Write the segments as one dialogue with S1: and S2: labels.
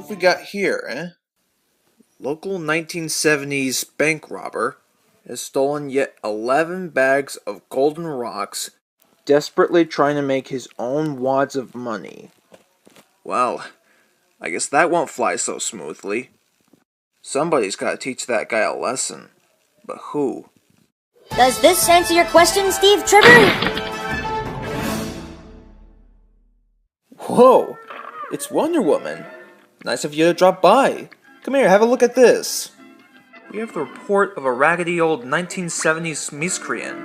S1: have we got here, eh? Local 1970s bank robber has stolen yet 11 bags of golden rocks, desperately trying to make his own wads of money. Well, I guess that won't fly so smoothly. Somebody's gotta teach that guy a lesson. But who?
S2: Does this answer your question, Steve Trevor?
S1: Whoa! It's Wonder Woman. Nice of you to drop by. Come here, have a look at this. We have the report of a raggedy old 1970s miscreant,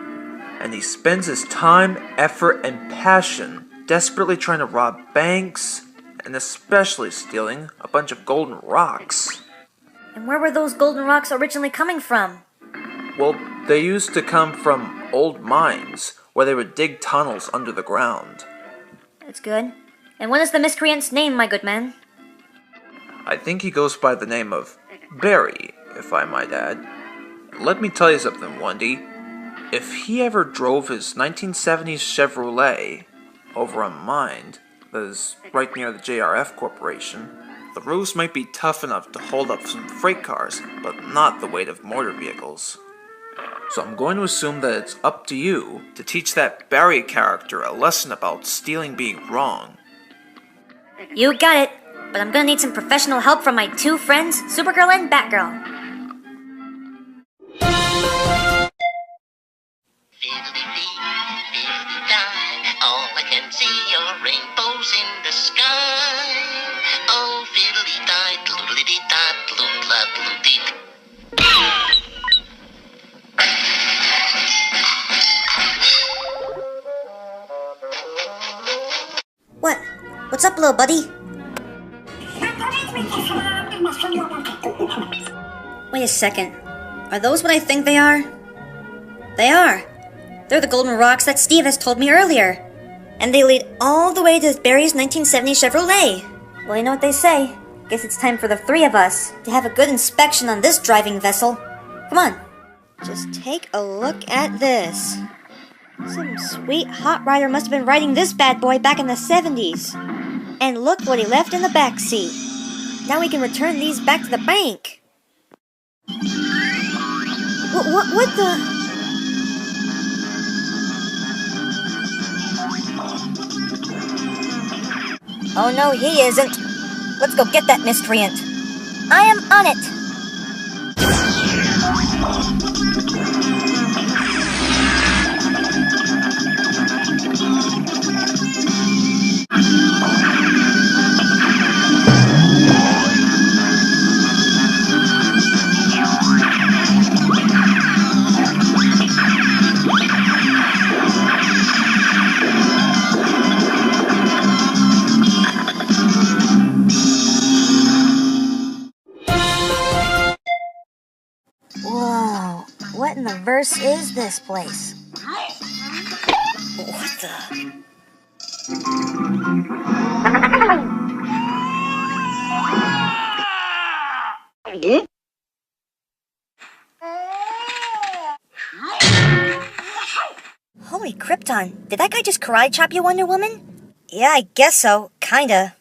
S1: and he spends his time, effort, and passion desperately trying to rob banks, and especially stealing a bunch of golden rocks.
S2: And where were those golden rocks originally coming from?
S1: Well, they used to come from old mines, where they would dig tunnels under the ground.
S2: That's good. And what is the miscreant's name, my good man?
S1: I think he goes by the name of Barry, if I might add. Let me tell you something, Wendy. If he ever drove his 1970s Chevrolet over a mine that is right near the JRF Corporation, the roofs might be tough enough to hold up some freight cars, but not the weight of motor vehicles. So I'm going to assume that it's up to you to teach that Barry character a lesson about stealing being wrong.
S2: You got it, but I'm gonna need some professional help from my two friends, Supergirl and Batgirl.
S3: All I can see are rainbows in the sky. Oh, fiddly-di, tloodly-di-da, tloodla-tloodly.
S2: What? What's up, little buddy? Wait a second. Are those what I think they are? They are. They're the golden rocks that Steve has told me earlier. And they lead all the way to Barry's 1970 Chevrolet. Well, you know what they say. Guess it's time for the three of us to have a good inspection on this driving vessel. Come on. Just take a look at this. Some sweet hot rider must have been riding this bad boy back in the 70s. And look what he left in the back seat. Now we can return these back to the bank. What the... Oh no, he isn't. Let's go get that miscreant. I am on it. Whoa, what in the verse is this place? What the... Holy Krypton, did that guy just karate chop you, Wonder Woman? Yeah, I guess so, kinda.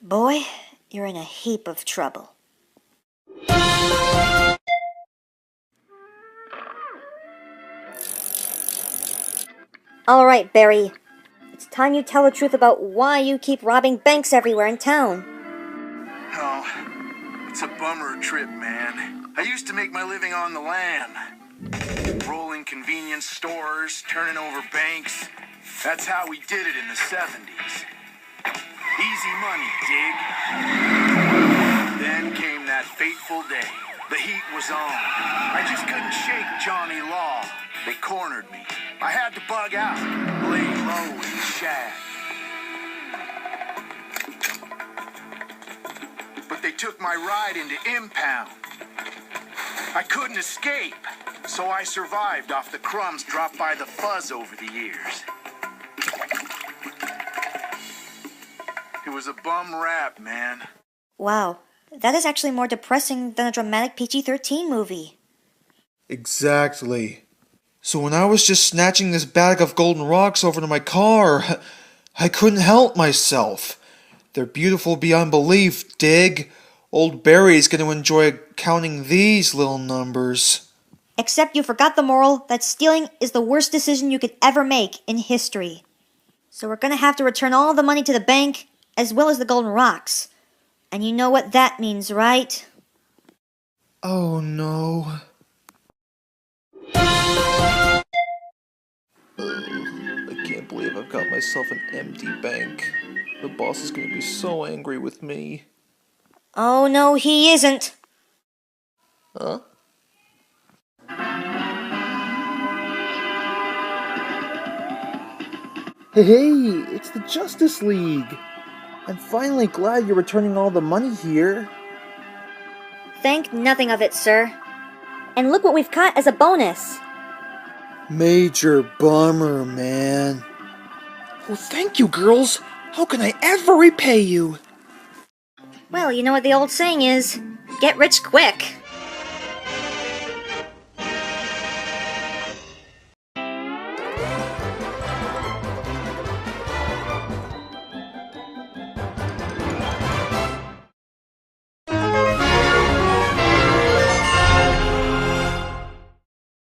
S2: Boy, you're in a heap of trouble. Alright, Barry. It's time you tell the truth about why you keep robbing banks everywhere in town.
S4: Oh, it's a bummer trip, man. I used to make my living on the lam. Rolling convenience stores, turning over banks. That's how we did it in the 70s. Easy money, dig? Then came that fateful day. The heat was on. I just couldn't shake Johnny Law. They cornered me. I had to bug out, lay low in the shack. But they took my ride into impound. I couldn't escape, so I survived off the crumbs dropped by the fuzz over the years. It was a bum rap, man.
S2: Wow, that is actually more depressing than a dramatic PG-13 movie.
S1: Exactly. So when I was just snatching this bag of golden rocks over to my car, I couldn't help myself. They're beautiful beyond belief, dig. Old Barry's going to enjoy counting these little numbers.
S2: Except you forgot the moral that stealing is the worst decision you could ever make in history. So we're going to have to return all the money to the bank, as well as the golden rocks. And you know what that means, right?
S1: Oh no. I can't believe I've got myself an empty bank. The boss is going to be so angry with me.
S2: Oh no, he isn't.
S1: Huh? Hey, it's the Justice League! I'm finally glad you're returning all the money here.
S2: Think nothing of it, sir. And look what we've caught as a bonus.
S1: Major bummer, man. Well, thank you, girls. How can I ever repay you?
S2: Well, you know what the old saying is, get rich quick.